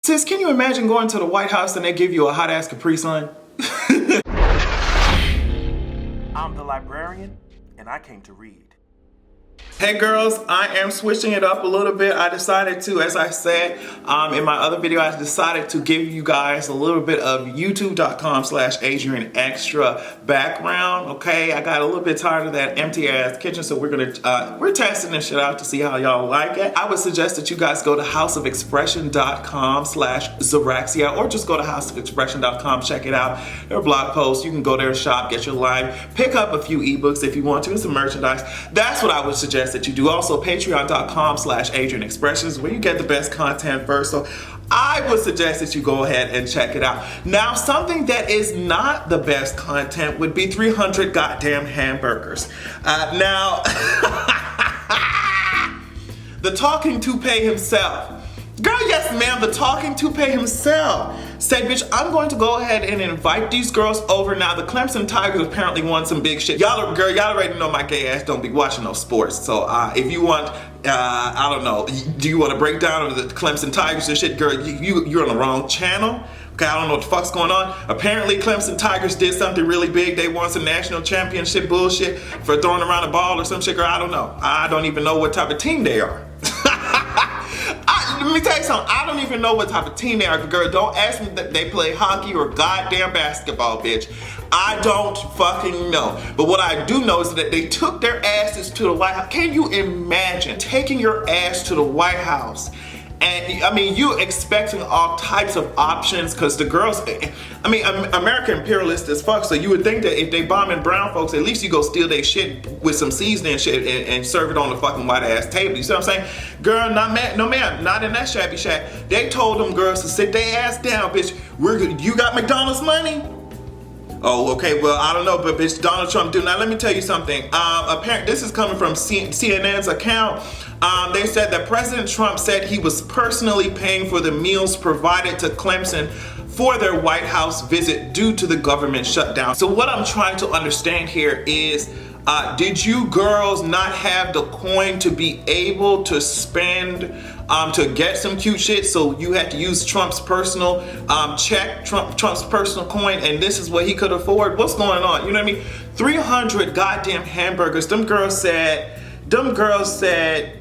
Sis, can you imagine going to the White House and they give you a hot ass Capri Sun? I'm the librarian, and I came to read. Hey girls, I am switching it up a little bit. I decided to, as I said in my other video, I decided to give you guys a little bit of youtube.com/Adrian extra background. Okay, I got a little bit tired of that empty ass kitchen, so we're testing this shit out to see how y'all like it. I would suggest that you guys go to houseofexpression.com/Zaraxia, or just go to houseofexpression.com, check it out. There are blog posts, you can go there, shop, get your line, pick up a few ebooks if you want to, and some merchandise. That's what I would suggest that you do. Also, patreon.com/Adrian Expressions, where you get the best content first. So I would suggest that you go ahead and check it out. Now, something that is not the best content would be 300 goddamn hamburgers. Now, the talking toupee himself. Girl, yes ma'am, the talking toupee himself said, bitch, I'm going to go ahead and invite these girls over. Now, the Clemson Tigers apparently won some big shit. Y'all already know my gay ass don't be watching no sports. So if you want, I don't know, do you want to break down the Clemson Tigers and shit? Girl, you're on the wrong channel. Okay, I don't know what the fuck's going on. Apparently, Clemson Tigers did something really big. They won some national championship bullshit for throwing around a ball or some shit. Girl, I don't know. I don't even know what type of team they are. Let me tell you something, I don't even know what type of team they are. Girl, don't ask me that they play hockey or goddamn basketball, bitch. I don't fucking know. But what I do know is that they took their asses to the White House. Can you imagine taking your ass to the White House? And I mean, you expecting all types of options, because the girls, I mean, America imperialist as fuck, so you would think that if they bombing brown folks, at least you go steal their shit with some seasoning and shit and serve it on the fucking white ass table. You see what I'm saying? Girl, no ma'am, not in that shabby shack. They told them girls to sit their ass down, bitch. You got McDonald's money? Oh, okay, well, I don't know, but bitch, Donald Trump do. Now, let me tell you something. Apparently, this is coming from CNN's account. They said that President Trump said he was personally paying for the meals provided to Clemson for their White House visit due to the government shutdown. So what I'm trying to understand here is, did you girls not have the coin to be able to spend to get some cute shit, so you had to use Trump's personal check, Trump's personal coin, and this is what he could afford? What's going on? You know what I mean? 300 goddamn hamburgers. Them girls said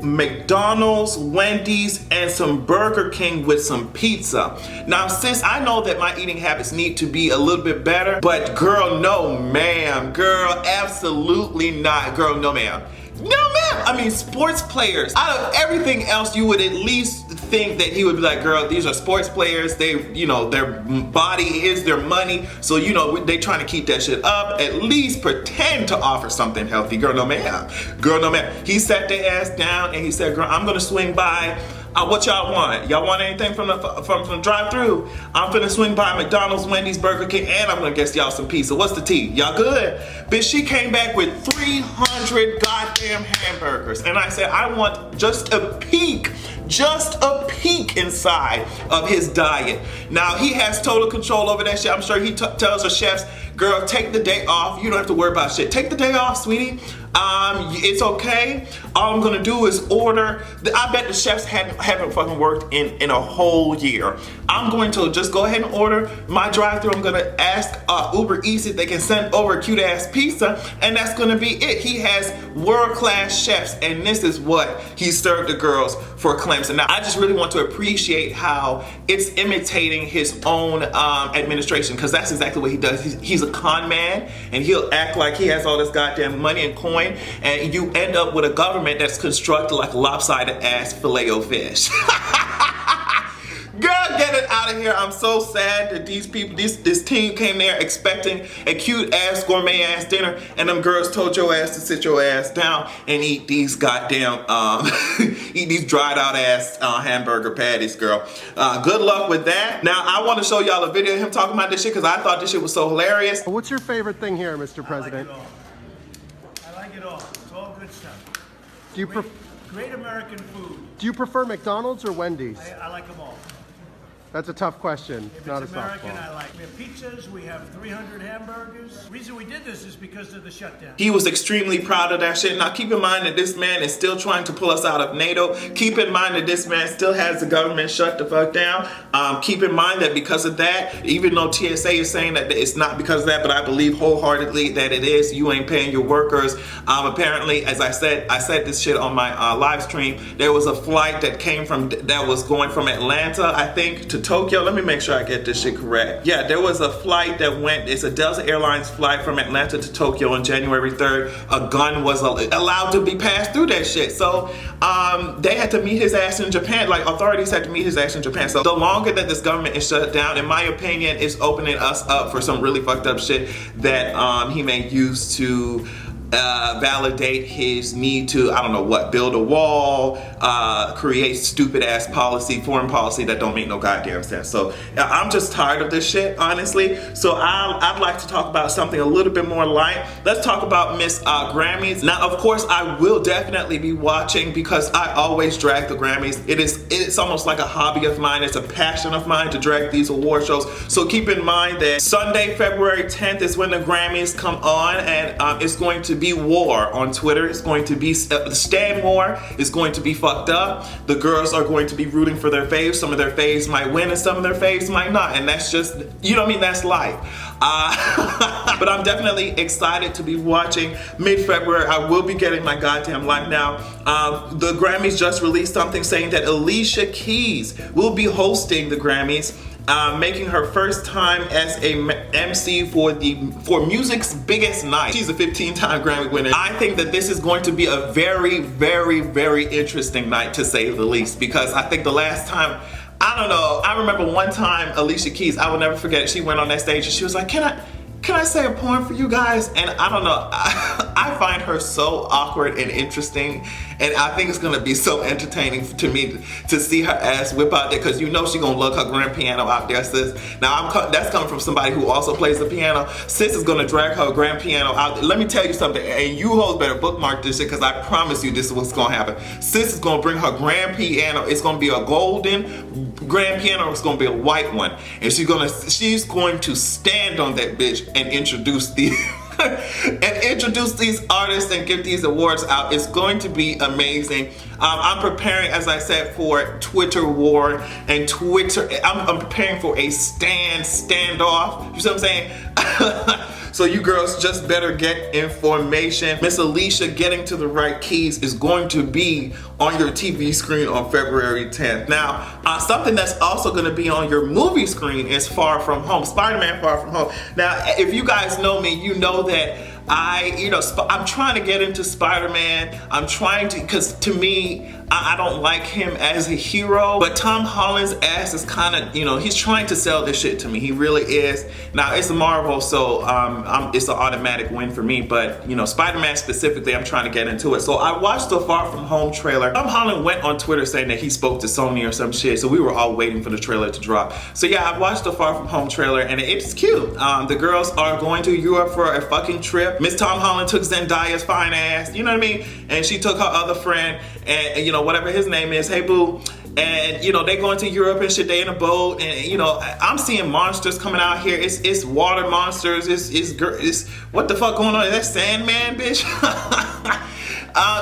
McDonald's, Wendys, and some Burger King with some pizza. Now, sis, I know that my eating habits need to be a little bit better, but girl, no ma'am. Girl, absolutely not. Girl, no ma'am. No ma'am. I mean, sports players, out of everything else, you would at least think that he would be like, girl, these are sports players. They, you know, their body is their money. So, you know, they trying to keep that shit up. At least pretend to offer something healthy. Girl, no ma'am. Girl, no ma'am. He sat their ass down and he said, girl, I'm gonna swing by. What y'all want? Y'all want anything from the drive-thru? I'm finna swing by McDonald's, Wendy's, Burger King, and I'm gonna get y'all some pizza. What's the tea? Y'all good? Bitch, she came back with 300 goddamn hamburgers. And I said, I want just a peek inside of his diet. Now, he has total control over that shit. I'm sure he tells the chefs, girl, take the day off. You don't have to worry about shit. Take the day off, sweetie. It's okay. All I'm gonna do is order. I bet the chefs haven't fucking worked in a whole year. I'm going to just go ahead and order my drive-thru. I'm gonna ask Uber Eats if they can send over a cute ass pizza, and that's gonna be it. He has world-class chefs, and this is what he served the girls for Clemson. Now, I just really want to appreciate how it's imitating his own administration, because that's exactly what he does. He's a con man, and he'll act like he has all this goddamn money and coin, and you end up with a government that's constructed like a lopsided ass filet-o-fish. Girl, get it out of here. I'm so sad that these people, this team came there expecting a cute ass gourmet ass dinner, and them girls told your ass to sit your ass down and eat these goddamn eat these dried out ass hamburger patties, girl. Good luck with that. Now, I want to show y'all a video of him talking about this shit, because I thought this shit was so hilarious. What's your favorite thing here, Mr. President? I like it all. It's all good stuff. Do you Great American food. Do you prefer McDonald's or Wendy's? I like them all. That's a tough question, If not a it's American, softball. I like. We have pizzas, we have 300 hamburgers. The reason we did this is because of the shutdown. He was extremely proud of that shit. Now keep in mind that this man is still trying to pull us out of NATO. Keep in mind that this man still has the government shut the fuck down. Keep in mind that because of that, even though TSA is saying that it's not because of that, but I believe wholeheartedly that it is. You ain't paying your workers. Apparently, as I said this shit on my live stream. There was a flight that was going from Atlanta, I think, to Tokyo. Let me make sure I get this shit correct. Yeah, there was a flight that went, it's a Delta Airlines flight from Atlanta to Tokyo on January 3rd. A gun was allowed to be passed through that shit. So they had to meet his ass in Japan. Like, authorities had to meet his ass in Japan. So the longer that this government is shut down, in my opinion, is opening us up for some really fucked up shit that he may use to validate his need to, I don't know what, build a wall, create stupid ass policy, foreign policy that don't make no goddamn sense. So I'm just tired of this shit, honestly. So I'd like to talk about something a little bit more light. Let's talk about Miss Grammys. Now, of course, I will definitely be watching because I always drag the Grammys. It's almost like a hobby of mine. It's a passion of mine to drag these award shows. So keep in mind that Sunday, February 10th is when the Grammys come on, and it's going to be war on Twitter. It's going to be Stan War is going to be fucked up. The girls are going to be rooting for their faves. Some of their faves might win and some of their faves might not, and that's just, you know what I mean, that's life. But I'm definitely excited to be watching mid-February. I will be getting my goddamn life now. The Grammys just released something saying that Alicia Keys will be hosting the Grammys, making her first time as a MC for music's biggest night. She's a 15-time Grammy winner. I think that this is going to be a very, very, very interesting night, to say the least, because I think the last time, I don't know, I remember one time Alicia Keys, I will never forget it, she went on that stage and she was like, can I say a poem for you guys? And I don't know, I find her so awkward and interesting, and I think it's gonna be so entertaining to me to see her ass whip out there, because you know she gonna lug her grand piano out there, sis. Now that's coming from somebody who also plays the piano. Sis is gonna drag her grand piano out there. Let me tell you something, and you hoes better bookmark this shit, because I promise you this is what's gonna happen. Sis is gonna bring her grand piano. It's gonna be a golden grand piano, it's gonna be a white one, and she's going to stand on that bitch and introduce these artists and give these awards out. It's going to be amazing. I'm preparing, as I said, for Twitter war and Twitter. I'm preparing for a standoff. You see what I'm saying? So you girls just better get information. Miss Alicia getting to the right keys is going to be on your TV screen on February 10th. Now, something that's also gonna be on your movie screen is Far From Home, Spider-Man Far From Home. Now, if you guys know me, you know that I'm trying to get into Spider-Man. I'm trying to, because to me, I don't like him as a hero, but Tom Holland's ass is kind of, he's trying to sell this shit to me. He really is. Now, it's Marvel, so it's an automatic win for me, but, Spider-Man specifically, I'm trying to get into it. So I watched the Far From Home trailer. Tom Holland went on Twitter saying that he spoke to Sony or some shit, so we were all waiting for the trailer to drop. So yeah, I watched the Far From Home trailer, and it's cute. The girls are going to Europe for a fucking trip. Miss Tom Holland took Zendaya's fine ass, you know what I mean? And she took her other friend, and whatever his name is, hey boo. And they going to Europe and shit, they in a boat, and I'm seeing monsters coming out here. It's water monsters, it's what the fuck going on? Is that Sandman, bitch?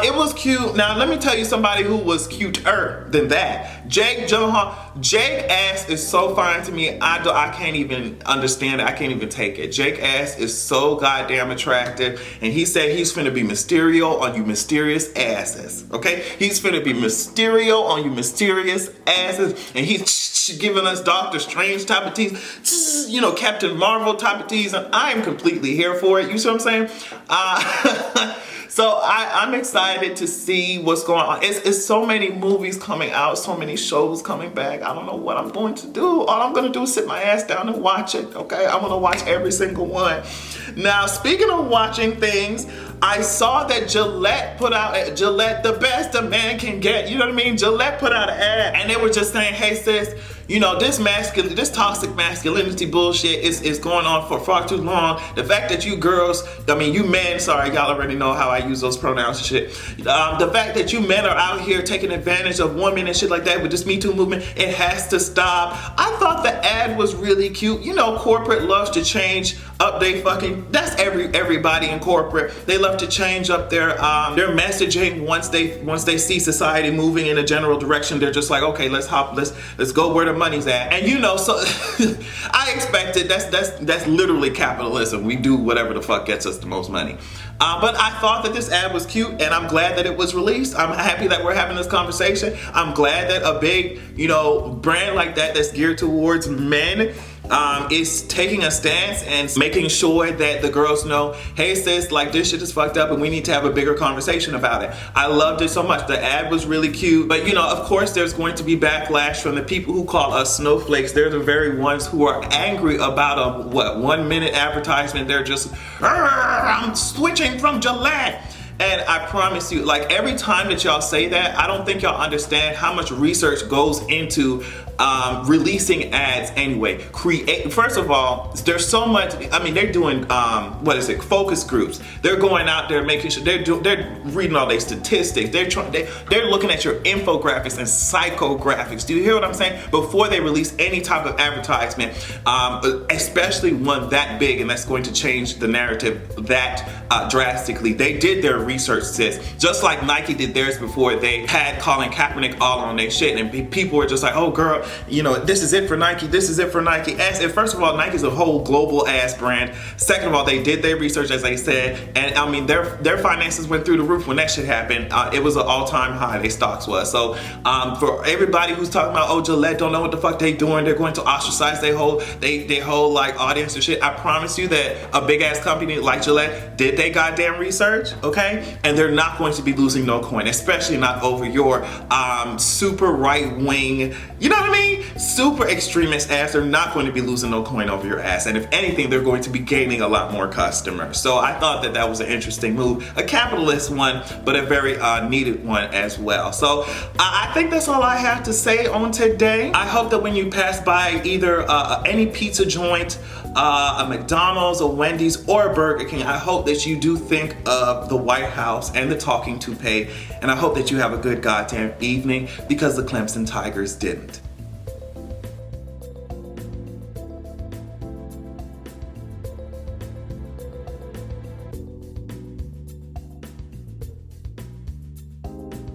It was cute. Now let me tell you somebody who was cuter than that. Jake Gyllenhaal. Jake ass is so fine to me. I can't even understand it. I can't even take it. Jake ass is so goddamn attractive, and he said he's finna be Mysterio on you mysterious asses. Okay, he's finna be Mysterio on you mysterious asses, and he's giving us Doctor Strange type of tease, Captain Marvel type of tease, and I am completely here for it. You see what I'm saying? So I'm excited to see what's going on. It's so many movies coming out, so many shows coming back. I don't know what I'm going to do. All I'm going to do is sit my ass down and watch it, okay? I'm going to watch every single one. Now, speaking of watching things, I saw that Gillette put out, Gillette, the best a man can get, you know what I mean? Gillette put out an ad, and they were just saying, hey sis, you know, this toxic masculinity bullshit is going on for far too long. The fact that you girls, I mean you men, sorry, y'all already know how I use those pronouns and shit. The fact that you men are out here taking advantage of women and shit like that with this Me Too movement, it has to stop. I thought the ad was really cute. You know, corporate loves to change up they fucking, that's everybody in corporate. They love to change up their messaging once they see society moving in a general direction. They're just like, okay, let's go where the money's at. And you know, so I expected, that's literally capitalism. We do whatever the fuck gets us the most money. But I thought that this ad was cute, and I'm glad that it was released. I'm happy that we're having this conversation. I'm glad that a big, you know, brand like that that's geared towards men is taking a stance and making sure that the girls know, hey sis, like this shit is fucked up and we need to have a bigger conversation about it. I loved it so much. The ad was really cute, but you know, of course there's going to be backlash from the people who call us snowflakes. They're the very ones who are angry about a 1 minute advertisement. They're just, I'm switching from Gillette. And I promise you, like every time that y'all say that, I don't think y'all understand how much research goes into releasing ads anyway. First of all, there's so much, I mean, they're doing, focus groups. They're going out there making sure, they're reading all their statistics. They're looking at your infographics and psychographics. Do you hear what I'm saying? Before they release any type of advertisement, especially one that big and that's going to change the narrative that drastically. They did their research, sis. Just like Nike did theirs before they had Colin Kaepernick all on their shit, and people were just like, oh girl, you know, this is it for Nike, this is it for Nike. And first of all, Nike's a whole global ass brand. Second of all, they did their research, as they said, and I mean their finances went through the roof when that shit happened. It was an all-time high, their stocks was. So for everybody who's talking about, oh, Gillette don't know what the fuck they doing, they're going to ostracize their whole like audience and shit, I promise you that a big ass company like Gillette did they goddamn research, okay? And they're not going to be losing no coin, especially not over your super right-wing, you know what I mean? Super extremist ass. They're not going to be losing no coin over your ass. And if anything, they're going to be gaining a lot more customers. So I thought that was an interesting move, a capitalist one, but a very needed one as well. So I think that's all I have to say on today. I hope that when you pass by either any pizza joint, a McDonald's, a Wendys, or a Burger King, I hope that you do think of the White House and the talking toupee, and I hope that you have a good goddamn evening, because the Clemson Tigers didn't.